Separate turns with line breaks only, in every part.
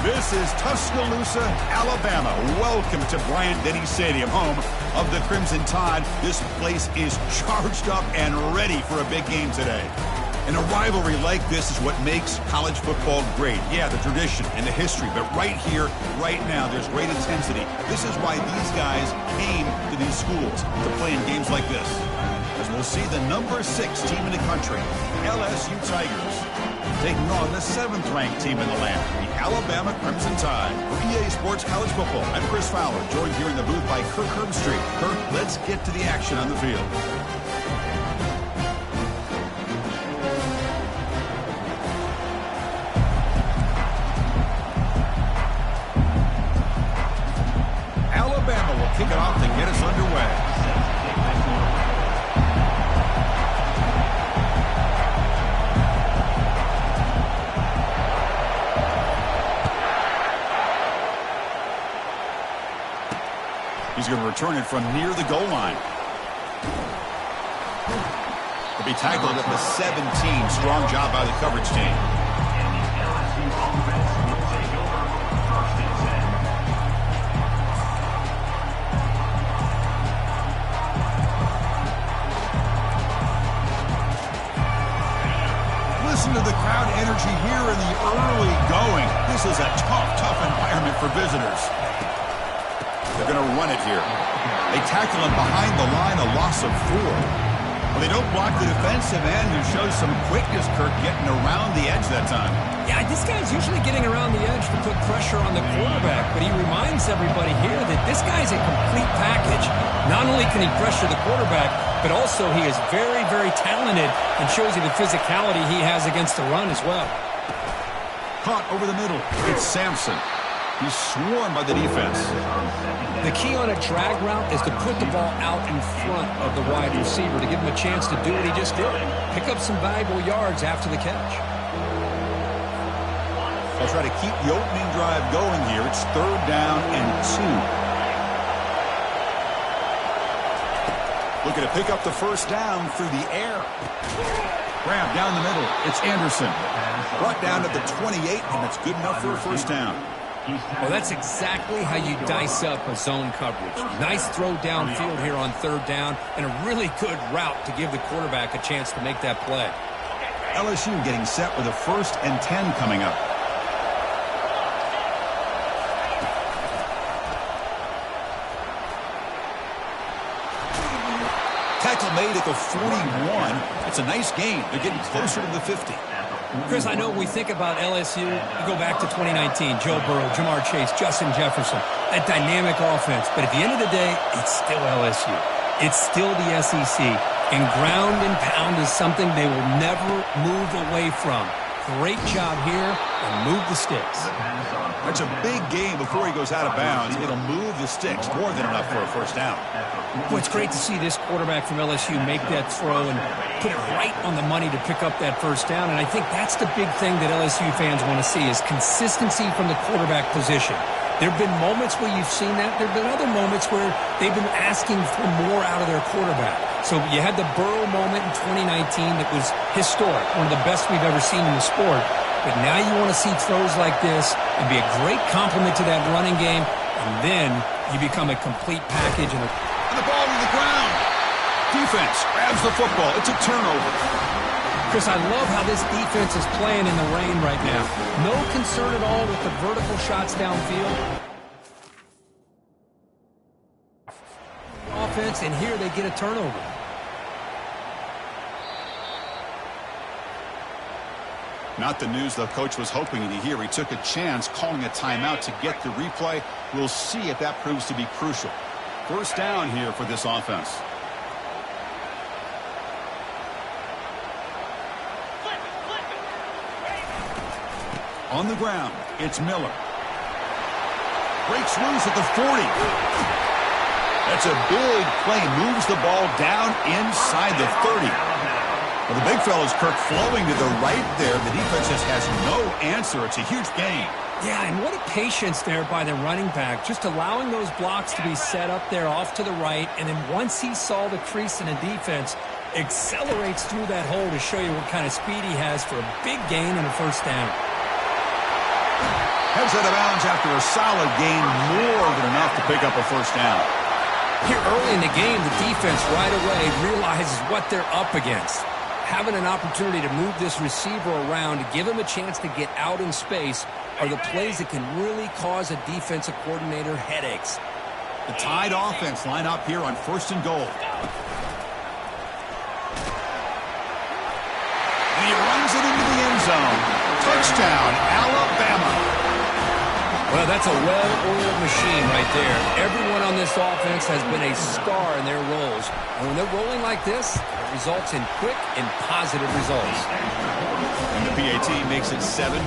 This is Tuscaloosa, Alabama. Welcome to Bryant-Denny Stadium, home of the Crimson Tide. This place is charged up and ready for a big game today. And a rivalry like this is what makes college football great. Yeah, the tradition and the history, but right here, right now, there's great intensity. This is why these guys came to these schools to play in games like this. As we'll see the number 6 team in the country, LSU Tigers, taking on the 7th-ranked team in the land, the Alabama Crimson Tide. For EA Sports College Football, I'm Chris Fowler, joined here in the booth by Kirk Herbstreit. Kirk, let's get to the action on the field. Alabama will kick it off to get us underway. He's going to return it from near the goal line. He'll be tackled at the 17. Strong job by the coverage team. Listen to the crowd energy here in the early going. This is a tough environment for visitors. They're going to run it here. They tackle him behind the line, a loss of 4. Well, they don't block the defensive end, who shows some quickness, Kirk, getting around the edge that time.
Yeah, this guy's usually getting around the edge to put pressure on the quarterback, but he reminds everybody here that this guy's a complete package. Not only can he pressure the quarterback, but also he is very talented and shows you the physicality he has against the run as well.
Caught over the middle. It's Sampson. He's swarmed by the defense.
The key on a drag route is to put the ball out in front of the wide receiver to give him a chance to do what he just did. Pick up some valuable yards after the catch.
They'll try to keep the opening drive going here. It's 3rd down and 2. Looking to pick up the first down through the air. Grab down the middle. It's Anderson. Brought down to the 28, and that's good enough for a first down.
Well, that's exactly how you dice up a zone coverage. Nice throw downfield here on 3rd down, and a really good route to give the quarterback a chance to make that play.
LSU getting set with a 1st and 10 coming up. Tackle made at the 41. It's a nice gain. They're getting closer to the 50.
Chris, I know when we think about LSU, you go back to 2019, Joe Burrow, Jamar Chase, Justin Jefferson, that dynamic offense. But at the end of the day, it's still LSU. It's still the SEC. And ground and pound is something they will never move away from. Great job here, and move the sticks.
That's a big game before he goes out of bounds. It'll move the sticks, more than enough for a first down.
Well, it's great to see this quarterback from LSU make that throw and put it right on the money to pick up that first down. And I think that's the big thing that LSU fans want to see is consistency from the quarterback position. There have been moments where you've seen that. There have been other moments where they've been asking for more out of their quarterback. So you had the Burrow moment in 2019 that was historic, one of the best we've ever seen in the sport. But now you want to see throws like this and be a great complement to that running game, and then you become a complete package. And
the ball to the ground. Defense grabs the football. It's a turnover.
Chris, I love how this defense is playing in the rain right now. No concern at all with the vertical shots downfield. Offense, and here they get a turnover.
Not the news the coach was hoping to hear. He took a chance calling a timeout to get the replay. We'll see if that proves to be crucial. First down here for this offense. On the ground, it's Miller. Breaks loose at the 40. That's a big play. Moves the ball down inside the 30. Well, the big fella's, Kirk, flowing to the right there. The defense just has no answer. It's a huge gain.
Yeah, and what a patience there by the running back. Just allowing those blocks to be set up there off to the right. And then once he saw the crease in the defense, accelerates through that hole to show you what kind of speed he has for a big gain and a first down.
Heads out of bounds after a solid gain, more than enough to pick up a first down.
Here early in the game, the defense right away realizes what they're up against. Having an opportunity to move this receiver around to give him a chance to get out in space are the plays that can really cause a defensive coordinator headaches.
The Tide offense line up here on 1st and goal. And he runs it into the end zone. Touchdown, Alabama.
Well, that's a well-oiled machine right there. Everyone on this offense has been a star in their roles. And when they're rolling like this, it results in quick and positive results.
And the PAT makes it 7-0.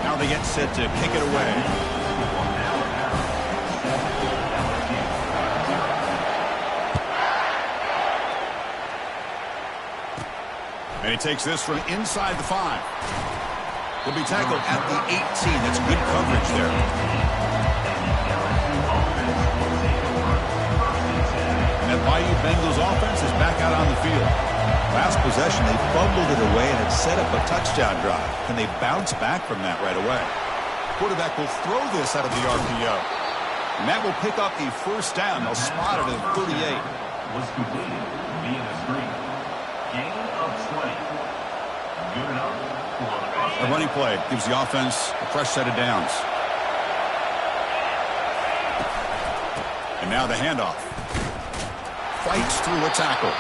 Now they get set to kick it away. And he takes this from inside the 5. He'll be tackled at the 18. That's good coverage there. And that Bayou Bengals offense is back out on the field. Last possession, they fumbled it away and had set up a touchdown drive. Can they bounce back from that right away? Quarterback will throw this out of the RPO. And that will pick up a first down. They'll spot it at 38.
Was completed via the screen. Gain of 20. Good enough.
A running play gives the offense a fresh set of downs. And now the handoff. Fights through a tackle.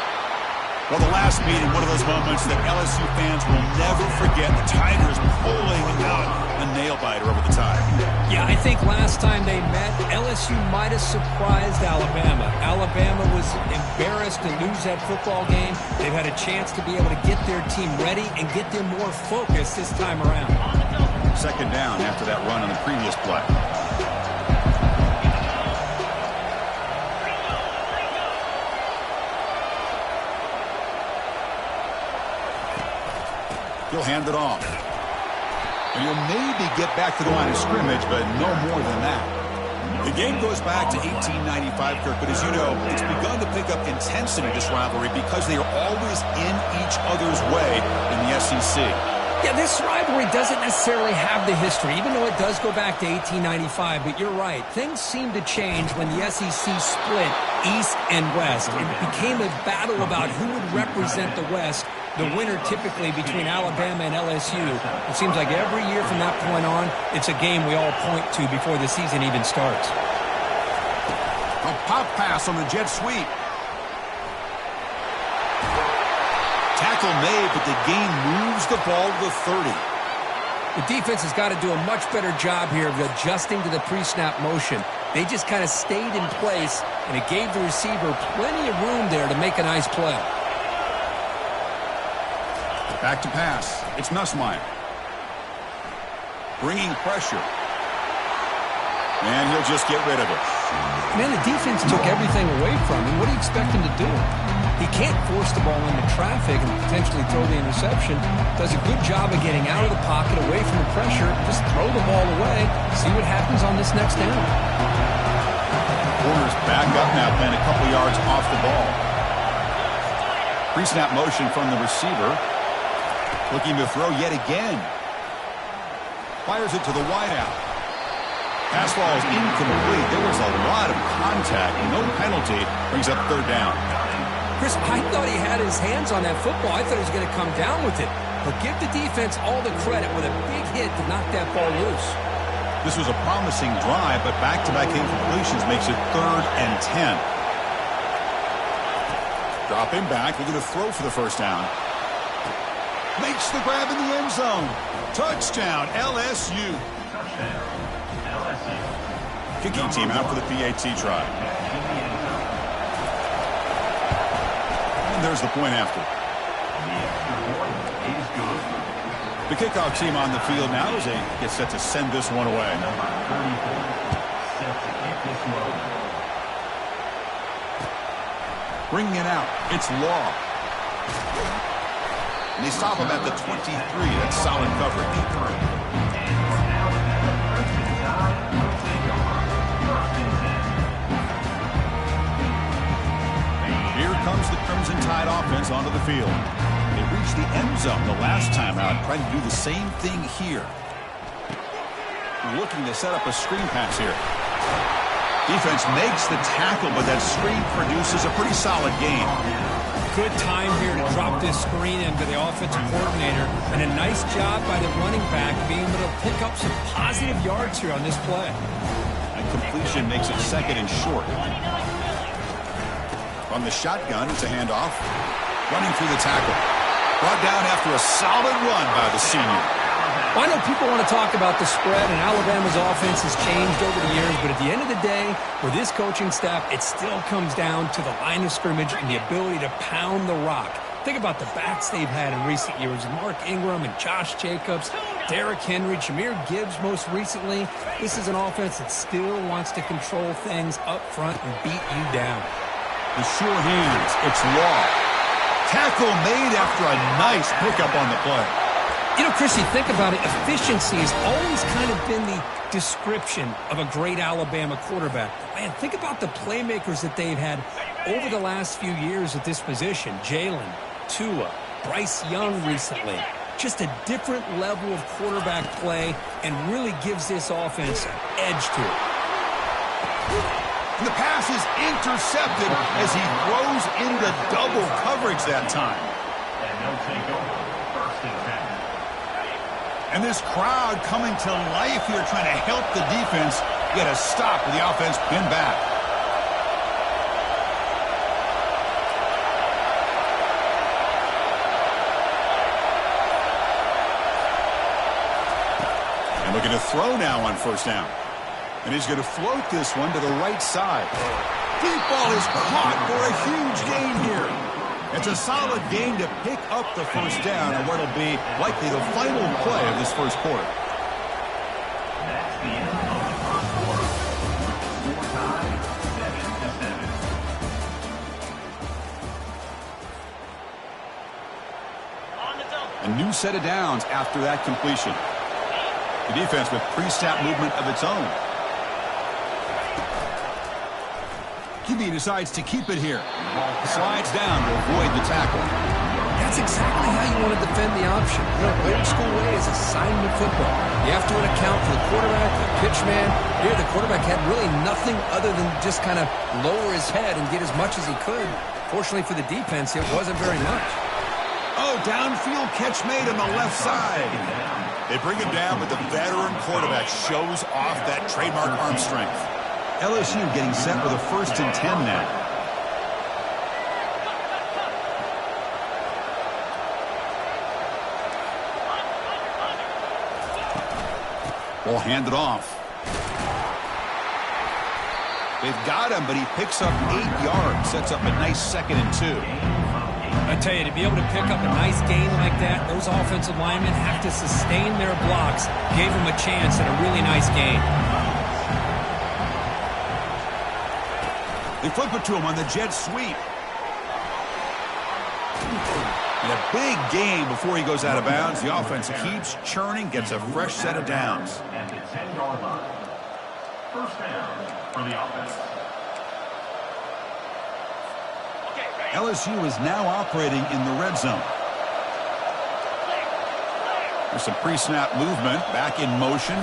Well, the last meeting, one of those moments that LSU fans will never forget. The Tigers pulling out a nail-biter over the tie.
Yeah, I think last time they met, LSU might have surprised Alabama. Alabama was embarrassed to lose that football game. They've had a chance to be able to get their team ready and get them more focused this time around.
Second down after that run on the previous play. He'll hand it off. And he'll maybe get back to the line of scrimmage, but no more than that. The game goes back to 1895, Kirk, but as you know, it's begun to pick up intensity, this rivalry, because they are always in each other's way in the SEC.
Yeah, this rivalry doesn't necessarily have the history, even though it does go back to 1895, but you're right. Things seem to change when the SEC split East and West. It became a battle about who would represent the West. The winner typically between Alabama and LSU. It seems like every year from that point on, it's a game we all point to before the season even starts.
A pop pass on the jet sweep. Tackle made, but the game moves the ball to the 30.
The defense has got to do a much better job here of adjusting to the pre-snap motion. They just kind of stayed in place, and it gave the receiver plenty of room there to make a nice play.
Back to pass. It's Nussmeier. Bringing pressure. And he'll just get rid of it.
Man, the defense took everything away from him. What do you expect him to do? He can't force the ball into traffic and potentially throw the interception. Does a good job of getting out of the pocket, away from the pressure. Just throw the ball away. See what happens on this next down.
Corners back up now, playing a couple yards off the ball. Pre-snap motion from the receiver. Looking to throw yet again. Fires it to the wideout. Pass ball is incomplete. There was a lot of contact. No penalty. Brings up third down.
Chris, I thought he had his hands on that football. I thought he was going to come down with it. But give the defense all the credit with a big hit to knock that ball loose.
This was a promising drive, but back-to-back incompletions makes it 3rd and 10. Drop him back. We're going to throw for the first down. Makes the grab in the end zone. Touchdown, LSU. Kicking team out for the PAT try. And there's the point after. The kickoff team on the field now as they get set to send this one away. Bringing it out. It's Law. And they stop him at the 23. That's solid coverage. Here comes the Crimson Tide offense onto the field. They reached the end zone the last time out, trying to do the same thing here. looking to set up a screen pass here. Defense makes the tackle, but that screen produces a pretty solid gain.
Good time here to drop this screen into the offensive coordinator, and a nice job by the running back being able to pick up some positive yards here on this play.
And completion makes it second and short. From the shotgun, it's a handoff. Running through the tackle. Brought down after a solid run by the senior.
Well, I know people want to talk about the spread, and Alabama's offense has changed over the years, but at the end of the day, for this coaching staff, it still comes down to the line of scrimmage and the ability to pound the rock. Think about the backs they've had in recent years. Mark Ingram and Josh Jacobs, Derrick Henry, Jahmyr Gibbs most recently. This is an offense that still wants to control things up front and beat you down.
The sure hands, it's Law. Tackle made after a nice pickup on the play.
You know, Chris, you think about it, efficiency has always kind of been the description of a great Alabama quarterback. Man, think about the playmakers that they've had over the last few years at this position. Jalen, Tua, Bryce Young recently. Just a different level of quarterback play and really gives this offense an edge to it.
The pass is intercepted as he throws into double coverage that time.
And they'll take over first and 10.
And this crowd coming to life here trying to help the defense get a stop with the offense pinned back. And looking to throw now on first down. And he's going to float this one to the right side. Deep ball is caught for a huge gain here. It's a solid gain to pick up the first down on what will be likely the final play of this first quarter.
That's the end of the first quarter. Score tie 7-7.
A new set of downs after that completion. The defense with pre-snap movement of its own. QB decides to keep it here. Slides down to avoid the tackle.
That's exactly how you want to defend the option. You know, old school way is assignment football. You have to account for the quarterback, the pitch man. Here, the quarterback had really nothing other than just kind of lower his head and get as much as he could. Fortunately for the defense, it wasn't very much.
Oh, downfield catch made on the left side. They bring him down, but the veteran quarterback shows off that trademark arm strength. LSU getting set with a 1st and 10 now. Ball handed off. They've got him, but he picks up 8 yards. Sets up a nice 2nd and 2.
I tell you, to be able to pick up a nice gain like that, those offensive linemen have to sustain their blocks. Gave him a chance at a really nice gain.
They flip it to him on the jet sweep. And a big gain before he goes out of bounds. The offense keeps churning, gets a fresh set of downs.
At the 10-yard line. First down for the offense.
LSU is now operating in the red zone. There's some pre-snap movement, back in motion.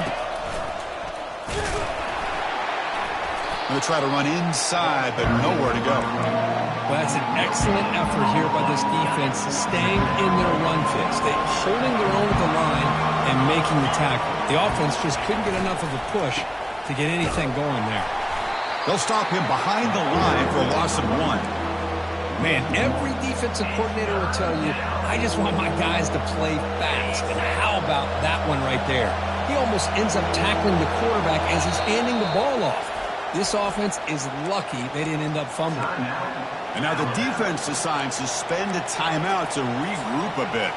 Going to try to run inside, but nowhere to go.
Well, that's an excellent effort here by this defense, staying in their run fix. They're holding their own at the line and making the tackle. The offense just couldn't get enough of a push to get anything going there.
They'll stop him behind the line for a loss of 1.
Man, every defensive coordinator will tell you, I just want my guys to play fast. And how about that one right there? He almost ends up tackling the quarterback as he's handing the ball off. This offense is lucky they didn't end up fumbling.
And now the defense decides to spend a timeout to regroup a bit.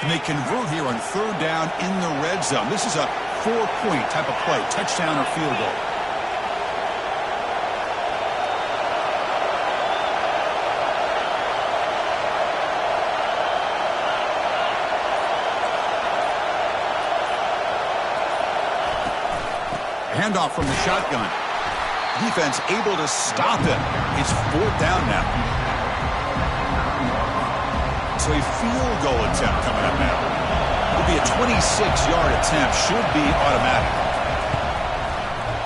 And they convert here on 3rd down in the red zone. This is a 4-point type of play, touchdown or field goal. Handoff from the shotgun. Defense able to stop him. It's 4th down now. So a field goal attempt coming up now. It'll be a 26-yard attempt. Should be automatic.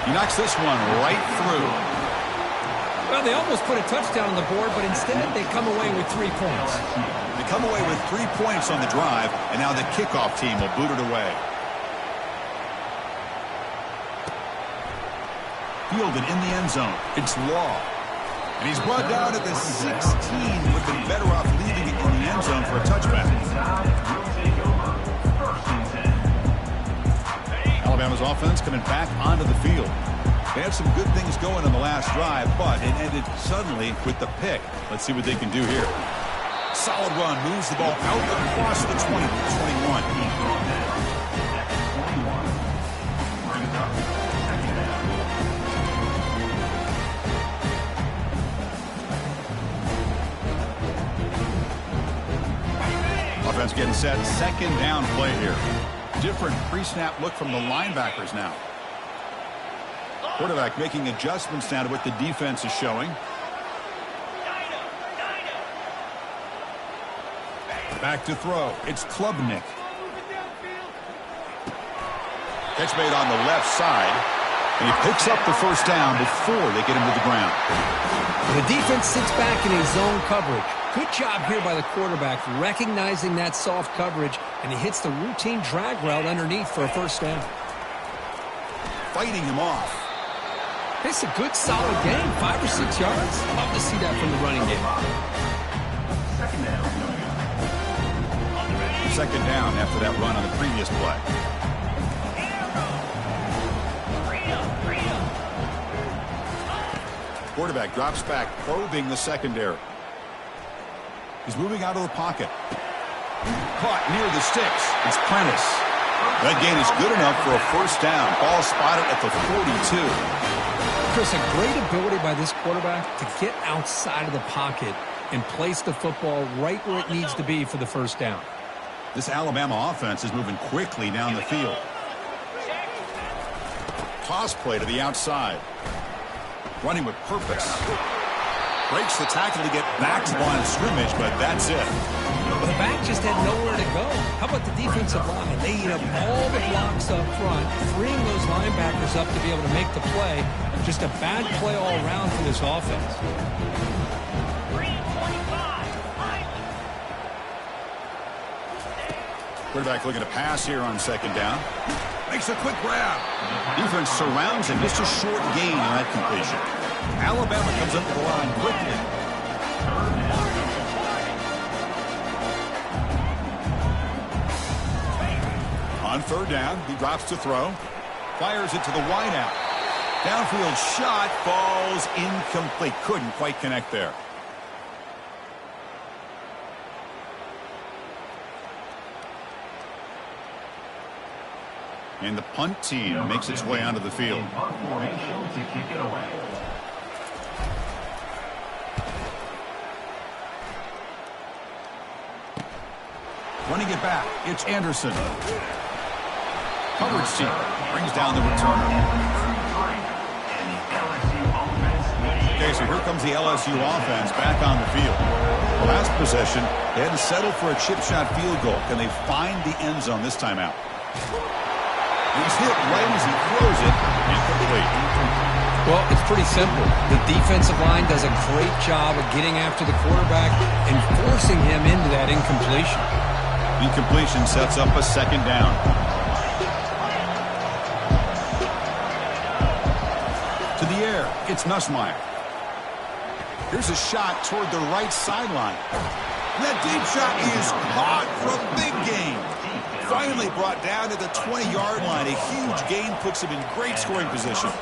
He knocks this one right through.
Well, they almost put a touchdown on the board, but instead they come away with 3 points.
They come away with 3 points on the drive, and now the kickoff team will boot it away. Fielded in the end zone. It's Law. And he's brought down at the 16. Would have been better off leaving it in the end zone for a touchback. Alabama's offense coming back onto the field. They had some good things going in the last drive, but it ended suddenly with the pick. Let's see what they can do here. Solid run. Moves the ball out across the 20 to 21. Offense getting set. 2nd down play here. Different pre-snap look from the linebackers now. Quarterback making adjustments now to what the defense is showing. Back to throw. It's Klubnik. Catch made on the left side. And he picks up the 1st down before they get him to the ground.
The defense sits back in a zone coverage. Good job here by the quarterback, recognizing that soft coverage, and he hits the routine drag route underneath for a 1st down.
Fighting him off.
It's a good, solid game, 5 or 6 yards. Love to see that from the running game.
2nd down after that run on the previous play. Quarterback drops back, probing the secondary. He's moving out of the pocket. Caught near the sticks. It's Prentice. That gain is good enough for a 1st down. Ball spotted at the 42.
Chris, a great ability by this quarterback to get outside of the pocket and place the football right where it needs to be for the 1st down.
This Alabama offense is moving quickly down the field. Toss play to the outside. Running with purpose. Breaks the tackle to get back to the line of scrimmage, but that's it.
Well, the back just had nowhere to go. How about the defensive line? They eat up all the blocks up front, freeing those linebackers up to be able to make the play. Just a bad play all around for this offense.
Quarterback looking to pass here on 2nd down. Makes a quick grab. Defense surrounds him. Just a short gain on that completion. Alabama comes up to the line quickly. On 3rd down, he drops to throw. Fires it to the wideout. Downfield shot falls incomplete. Couldn't quite connect there. And the punt team makes its way onto the field. Running it back, it's Anderson. Coverage team brings down the returner. Okay, so here comes the LSU offense back on the field. Last possession, they had to settle for a chip shot field goal. Can they find the end zone this time out? He's hit right as he throws it, incomplete.
Well, it's pretty simple. The defensive line does a great job of getting after the quarterback and forcing him into that incompletion.
Incompletion sets up a 2nd down. To the air, it's Nussmeier. Here's a shot toward the right sideline. That deep shot is caught for a big gain. Finally brought down to the 20-yard line. A huge gain puts him in great scoring position.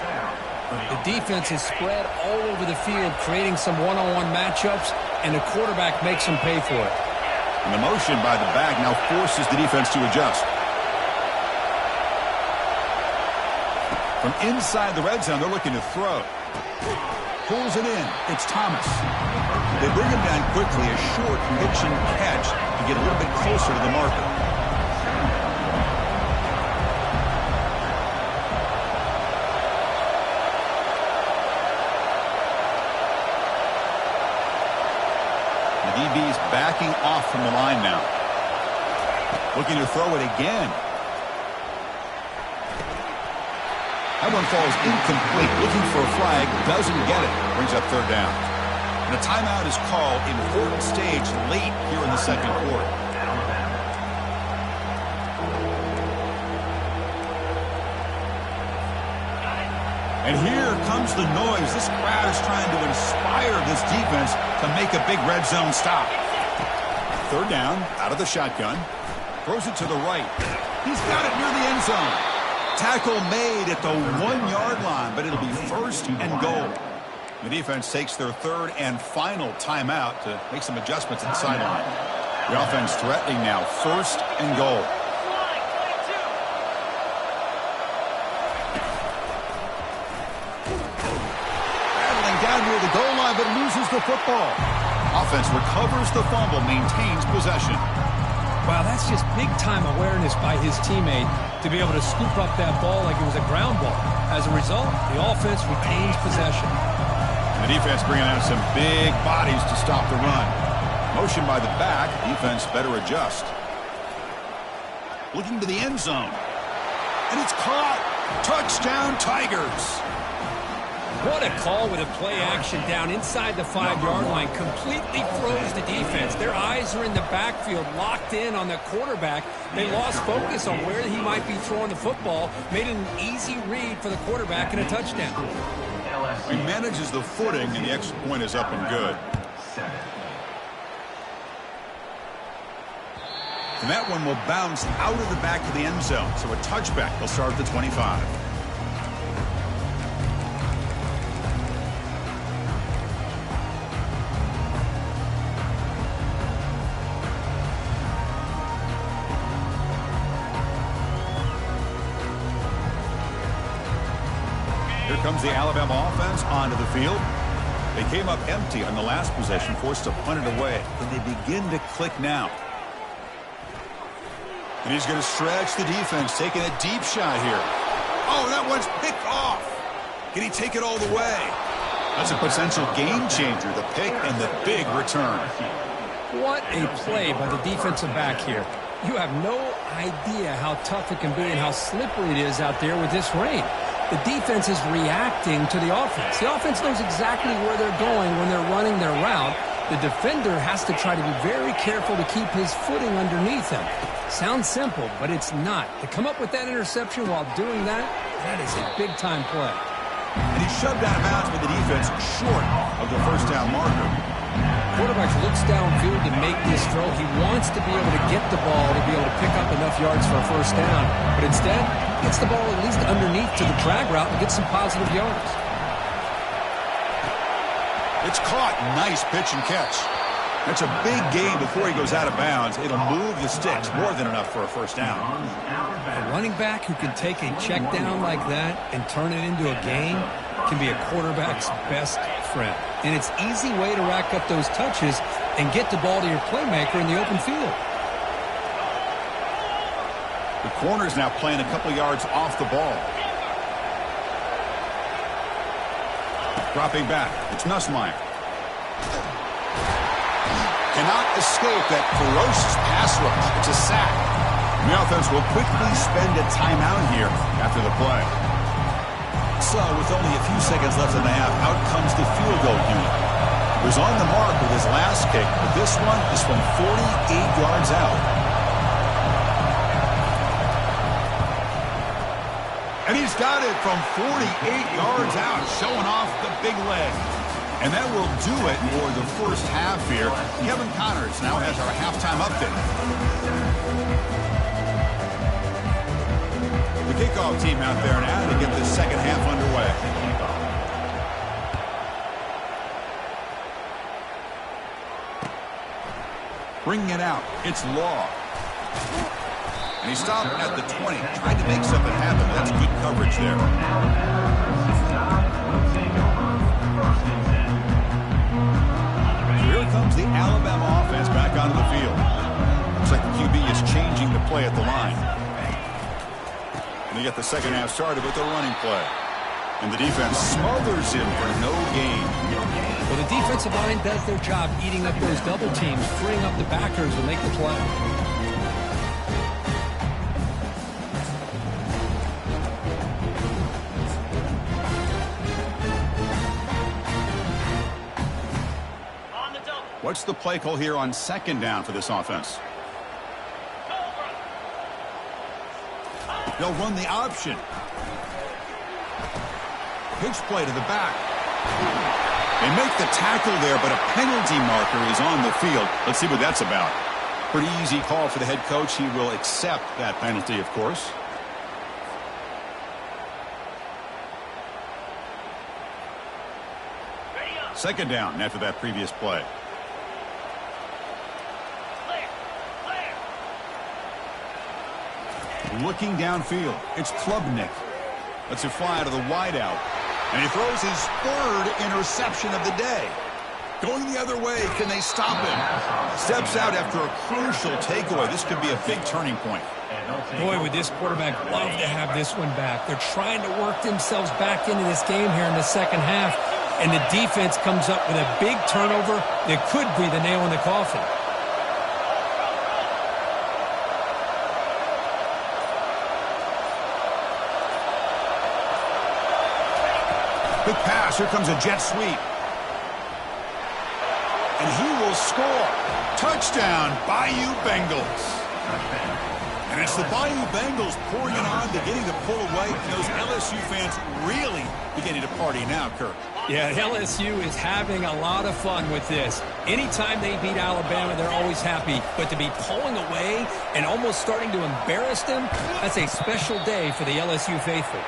The defense is spread all over the field, creating some one-on-one matchups, and the quarterback makes them pay for it.
And the motion by the back now forces the defense to adjust. From inside the red zone, they're looking to throw. Pulls it in. It's Thomas. They bring him down quickly. A short pitch and catch to get a little bit closer to the marker. backing off from the line now. Looking to throw it again. That one falls incomplete. Looking for a flag. Doesn't get it. Brings up third down. And a timeout is called. Important stage late here in the second quarter. And here comes the noise. This crowd is trying to inspire this defense to make a big red zone stop. Third down, out of the shotgun. Throws it to the right. He's got it near the end zone. Tackle made at the 1-yard line, but it'll be first and goal. The defense takes their third and final timeout to make some adjustments at the sideline. The offense threatening now, first and goal. Down near the goal line, but loses the football. Offense recovers the fumble, maintains possession.
Wow, that's just big-time awareness by his teammate to be able to scoop up that ball like it was a ground ball. As a result, the offense retains possession.
And the defense bringing out some big bodies to stop the run. Motion by the back, defense better adjust. Looking to the end zone. And it's caught. Touchdown, Tigers.
What a call with a play action down inside the 5-yard line. Completely froze the defense. Their eyes are in the backfield, locked in on the quarterback. They lost focus on where he might be throwing the football. Made an easy read for the quarterback and a touchdown.
He manages the footing, and the extra point is up and good. And that one will bounce out of the back of the end zone. So a touchback. They'll start at the 25. Here comes the Alabama offense onto the field. They came up empty on the last possession, forced to punt it away. And they begin to click now. And he's going to stretch the defense, taking a deep shot here. Oh, that one's picked off. Can he take it all the way? That's a potential game changer, the pick and the big return.
What a play by the defensive back here. You have no idea how tough it can be and how slippery it is out there with this rain. The defense is reacting to the offense. The offense knows exactly where they're going when they're running their route. The defender has to try to be very careful to keep his footing underneath him. Sounds simple, but it's not. To come up with that interception while doing that, that is a big-time play.
And he's shoved out of bounds with the defense short of the first down marker.
Quarterback looks downfield to make this throw. He wants to be able to get the ball to be able to pick up enough yards for a first down. But instead, gets the ball at least underneath to the drag route and gets some positive yards.
It's caught. Nice pitch and catch. That's a big gain before he goes out of bounds. It'll move the sticks. More than enough for a first down.
A running back who can take a check down like that and turn it into a gain can be a quarterback's best friend. And it's an easy way to rack up those touches and get the ball to your playmaker in the open field.
The corner's now playing a couple yards off the ball. Dropping back. It's Nussmeier. Cannot escape that ferocious pass rush. It's a sack. And the offense will quickly spend a timeout here after the play. So, with only a few seconds left in the half, out comes the field goal unit. He was on the mark with his last kick, but this one is from 48 yards out. And he's got it from 48 yards out, showing off the big leg. And that will do it for the first half here. Kevin Connors now has our halftime update. The kickoff team out there now to get the second half underway. Bringing it out, it's Law. And he stopped at the 20, tried to make something happen. That's good coverage there. So here comes the Alabama offense back onto the field. Looks like the QB is changing the play at the line. And they get the second half started with the running play. And the defense smothers him for no gain.
Well, the defensive line does their job eating up those double teams, freeing up the backers to make the play.
What's the play call here on second down for this offense? They'll run the option. Pitch play to the back. They make the tackle there, but a penalty marker is on the field. Let's see what that's about. Pretty easy call for the head coach. He will accept that penalty, of course. Second down after that previous play. Looking downfield, it's Klubnik. Lets it fly out of the wideout. And he throws his third interception of the day. Going the other way, can they stop him? Steps out after a crucial takeaway. This could be a big turning point.
Boy, would this quarterback love to have this one back. They're trying to work themselves back into this game here in the second half. And the defense comes up with a big turnover that could be the nail in the coffin.
Big pass. Here comes a jet sweep. And he will score. Touchdown, Bayou Bengals. And it's the Bayou Bengals pouring it on, beginning to pull away. And those LSU fans really beginning to party now, Kirk.
Yeah, LSU is having a lot of fun with this. Anytime they beat Alabama, they're always happy. But to be pulling away and almost starting to embarrass them, that's a special day for the LSU faithful.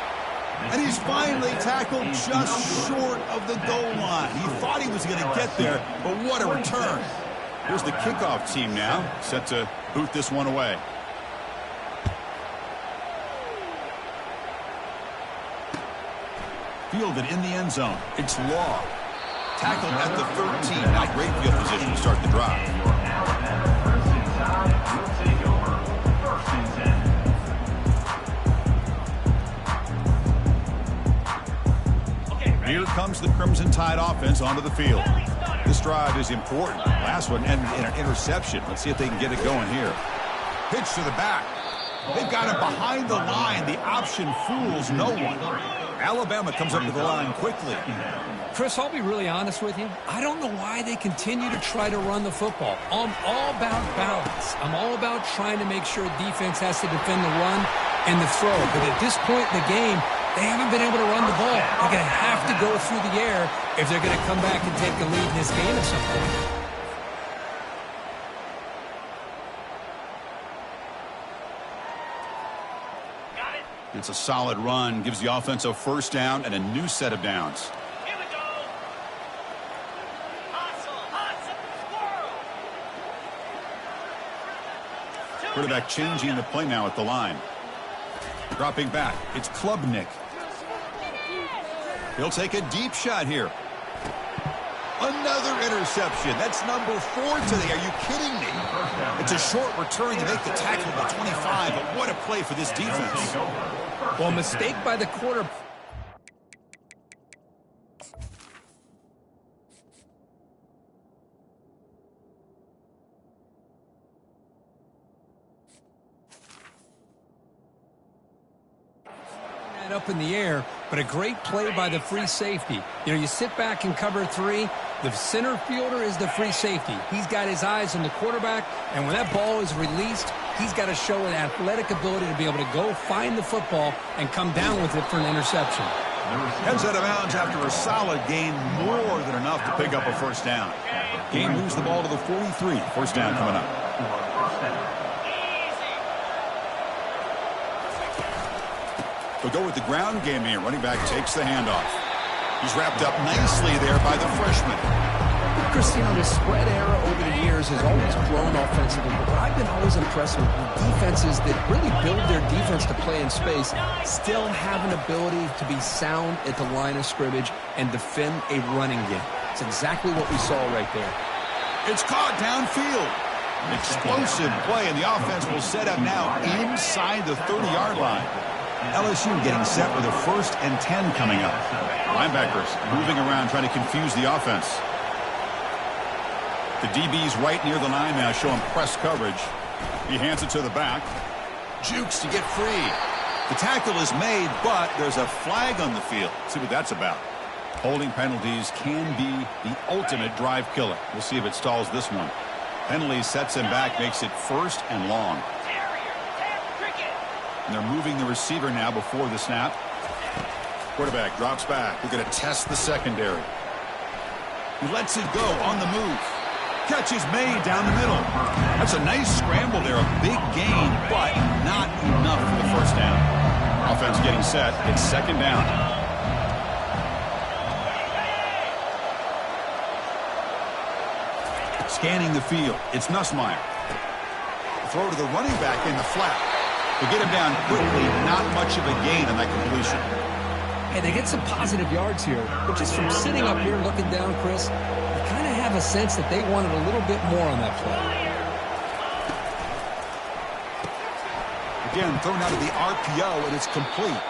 And he's finally tackled just short of the goal line. He thought he was going to get there, but what a return. Here's the kickoff team now, set to boot this one away. Fielded in the end zone. It's Law. Tackled at the 13. Now great field position to start the drive. Here comes the Crimson Tide offense onto the field. This drive is important. Last one ended in an interception. Let's see if they can get it going here. Pitch to the back. They've got him behind the line. The option fools no one. Alabama comes up to the line quickly.
Chris, I'll be really honest with you. I don't know why they continue to try to run the football. I'm all about balance. I'm all about trying to make sure defense has to defend the run and the throw. But at this point in the game, they haven't been able to run the ball. They're going to have to go through the air if they're going to come back and take a lead in this game at some point.
It's a solid run. Gives the offense a first down and a new set of downs.
Here we go. Hustle, squirrel.
Quarterback changing the play now at the line. Dropping back. It's Klubnik. He'll take a deep shot here. Another interception. That's number 4 today. Are you kidding me? It's a short return to make the tackle at 25, but what a play for this defense.
Well, mistake by the quarterback. Up in the air, but a great play by the free safety. You know, you sit back and cover 3. The center fielder is the free safety. He's got his eyes on the quarterback, and when that ball is released, he's got to show an athletic ability to be able to go find the football and come down with it for an interception.
Heads out of bounds after a solid gain, more than enough to pick up a first down. Game moves the ball to the 43. First down coming up. They'll go with the ground game here. Running back takes the handoff. He's wrapped up nicely there by the freshman.
Chris, you know, the spread era over the years has always grown offensively, but I've been always impressed with defenses that really build their defense to play in space, still have an ability to be sound at the line of scrimmage and defend a running game. It's exactly what we saw right there.
It's caught downfield. An explosive play, and the offense will set up now inside the 30-yard line. LSU getting set with a 1st and 10 coming up. Linebackers moving around trying to confuse the offense. The DB's right near the line now, showing press coverage. He hands it to the back. Jukes to get free. The tackle is made, but there's a flag on the field. Let's see what that's about. Holding penalties can be the ultimate drive killer. We'll see if it stalls this one. Penalty sets him back, makes it 1st and long. And they're moving the receiver now before the snap. Quarterback drops back. We're going to test the secondary. He lets it go on the move. Catch is made down the middle. That's a nice scramble there. A big gain, but not enough for the first down. Offense getting set. It's 2nd down. Scanning the field. It's Nussmeier. Throw to the running back in the flat. To get him down quickly, not much of a gain on that completion.
Hey, they get some positive yards here, but just from sitting up here looking down, Chris, I kind of have a sense that they wanted a little bit more on that play.
Again, thrown out of the RPO, and it's complete.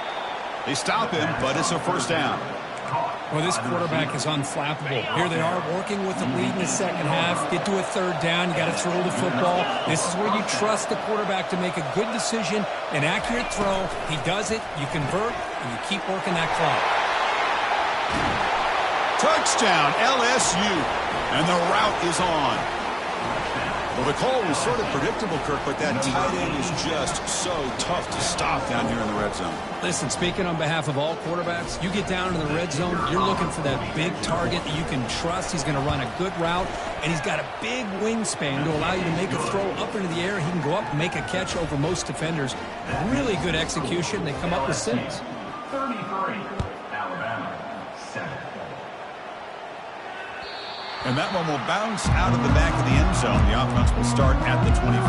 They stop him, but it's a 1st down.
Well, this quarterback is unflappable. Here they are working with the lead in the second half. Get to a 3rd down. You got to throw the football. This is where you trust the quarterback to make a good decision, an accurate throw. He does it. You convert, and you keep working that clock.
Touchdown, LSU. And the route is on. Well, the call was sort of predictable, Kirk, but that tight end is just so tough to stop down here in the red zone.
Listen, speaking on behalf of all quarterbacks, you get down in the red zone, you're looking for that big target that you can trust. He's going to run a good route, and he's got a big wingspan to allow you to make a throw up into the air. He can go up and make a catch over most defenders. Really good execution. They come up with 6.
33, Alabama, 7.
And that one will bounce out of the back of the end zone. The offense will start at the 25.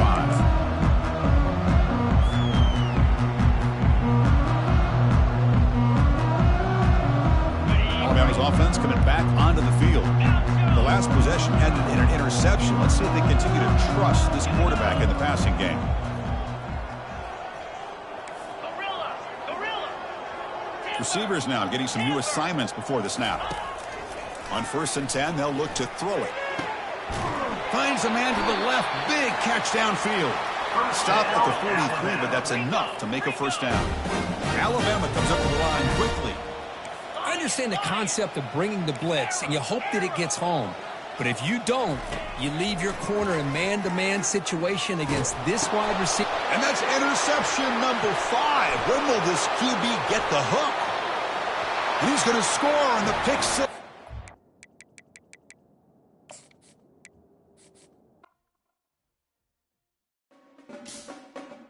Alabama's offense coming back onto the field. The last possession ended in an interception. Let's see if they continue to trust this quarterback in the passing game. Receivers now getting some new assignments before the snap. On 1st and 10, they'll look to throw it. Finds a man to the left. Big catch downfield. Stop at the 43, but that's enough to make a 1st down. Alabama comes up to the line quickly.
I understand the concept of bringing the blitz, and you hope that it gets home. But if you don't, you leave your corner in man-to-man situation against this wide receiver.
And that's interception number 5. When will this QB get the hook? And he's going to score on the pick 6.